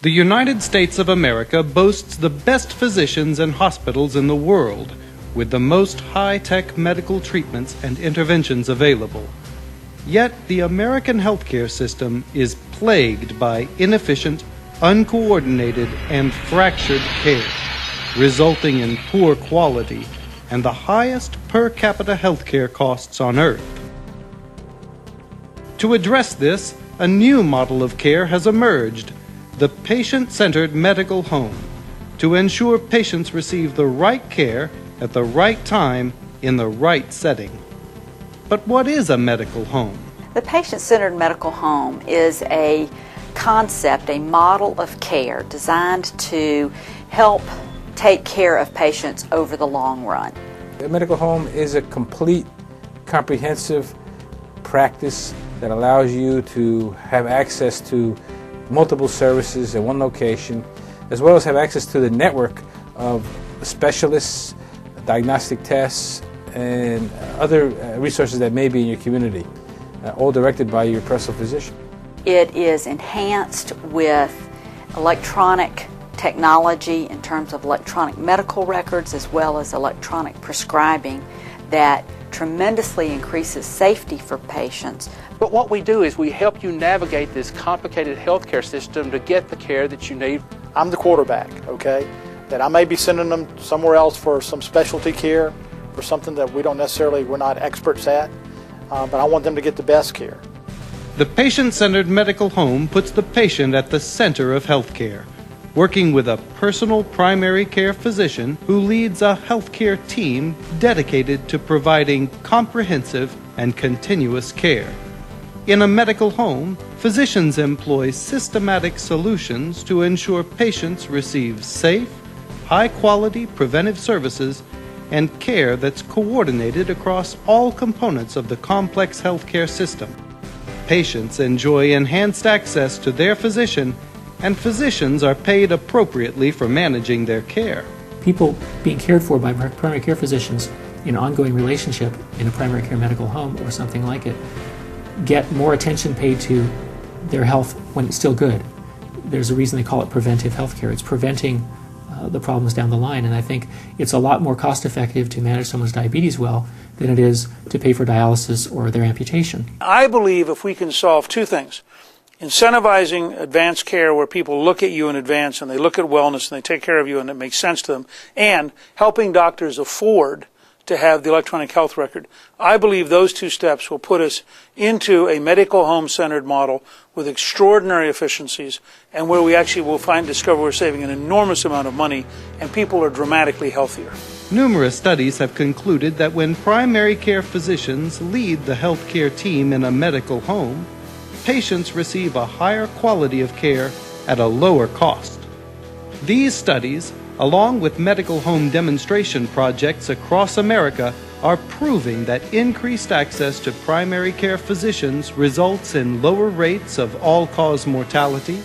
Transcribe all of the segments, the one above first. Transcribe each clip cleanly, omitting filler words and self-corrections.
The United States of America boasts the best physicians and hospitals in the world, with the most high-tech medical treatments and interventions available. Yet the American healthcare system is plagued by inefficient, uncoordinated, and fractured care, resulting in poor quality and the highest per capita healthcare costs on earth. To address this, a new model of care has emerged, the patient-centered medical home, to ensure patients receive the right care at the right time in the right setting. But what is a medical home? The patient-centered medical home is a concept, a model of care designed to help take care of patients over the long run. A medical home is a complete, comprehensive practice that allows you to have access to multiple services in one location, as well as have access to the network of specialists, diagnostic tests, and other resources that may be in your community, all directed by your personal physician. It is enhanced with electronic technology in terms of electronic medical records as well as electronic prescribing that tremendously increases safety for patients. But what we do is we help you navigate this complicated healthcare system to get the care that you need. I'm the quarterback, okay? That I may be sending them somewhere else for some specialty care, for something that we're not experts at, but I want them to get the best care. The patient-centered medical home puts the patient at the center of healthcare, working with a personal primary care physician who leads a healthcare team dedicated to providing comprehensive and continuous care. In a medical home, physicians employ systematic solutions to ensure patients receive safe, high-quality preventive services and care that's coordinated across all components of the complex healthcare system. Patients enjoy enhanced access to their physician, and physicians are paid appropriately for managing their care. People being cared for by primary care physicians in an ongoing relationship in a primary care medical home or something like it get more attention paid to their health when it's still good. There's a reason they call it preventive health care. It's preventing the problems down the line, and I think it's a lot more cost effective to manage someone's diabetes well than it is to pay for dialysis or their amputation. I believe if we can solve two things, incentivizing advanced care where people look at you in advance and they look at wellness and they take care of you and it makes sense to them, and helping doctors afford to have the electronic health record, I believe those two steps will put us into a medical home-centered model with extraordinary efficiencies and where we actually will discover we're saving an enormous amount of money and people are dramatically healthier. Numerous studies have concluded that when primary care physicians lead the healthcare team in a medical home, patients receive a higher quality of care at a lower cost. These studies, along with medical home demonstration projects across America, are proving that increased access to primary care physicians results in lower rates of all-cause mortality,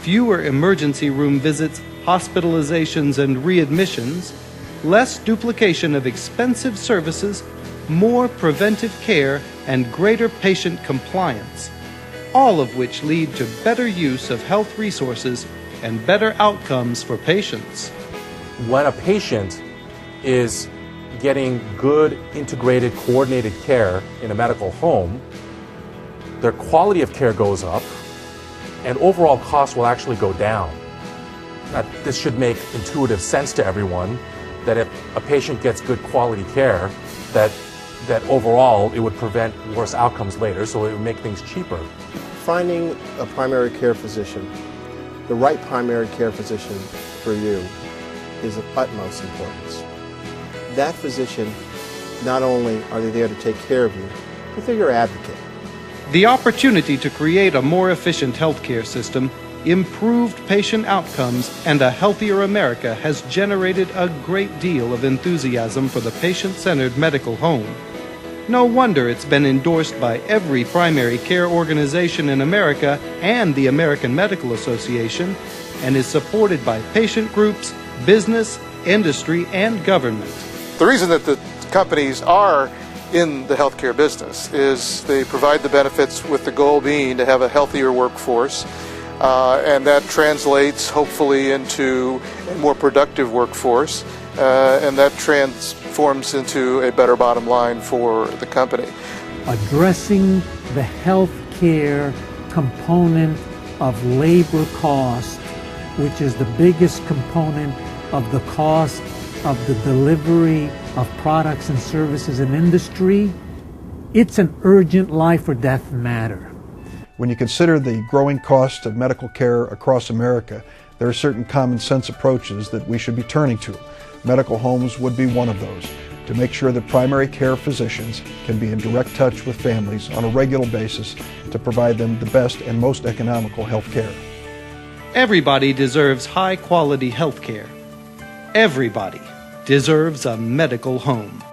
fewer emergency room visits, hospitalizations, and readmissions, less duplication of expensive services, more preventive care, and greater patient compliance, all of which lead to better use of health resources and better outcomes for patients. When a patient is getting good, integrated, coordinated care in a medical home, their quality of care goes up and overall costs will actually go down. Now, this should make intuitive sense to everyone that if a patient gets good quality care, that overall it would prevent worse outcomes later, so it would make things cheaper. Finding a primary care physician, the right primary care physician for you, is of utmost importance. That physician, not only are they there to take care of you, but they're your advocate. The opportunity to create a more efficient healthcare system, improved patient outcomes, and a healthier America has generated a great deal of enthusiasm for the patient-centered medical home. No wonder it's been endorsed by every primary care organization in America and the American Medical Association, and is supported by patient groups, business, industry, and government. The reason that the companies are in the healthcare business is they provide the benefits with the goal being to have a healthier workforce, and that translates hopefully into a more productive workforce, and that transforms into a better bottom line for the company. Addressing the health care component of labor cost, which is the biggest component of the cost of the delivery of products and services in industry, it's an urgent life or death matter. When you consider the growing cost of medical care across America, there are certain common sense approaches that we should be turning to. Medical homes would be one of those, to make sure that primary care physicians can be in direct touch with families on a regular basis to provide them the best and most economical health care. Everybody deserves high-quality health care. Everybody deserves a medical home.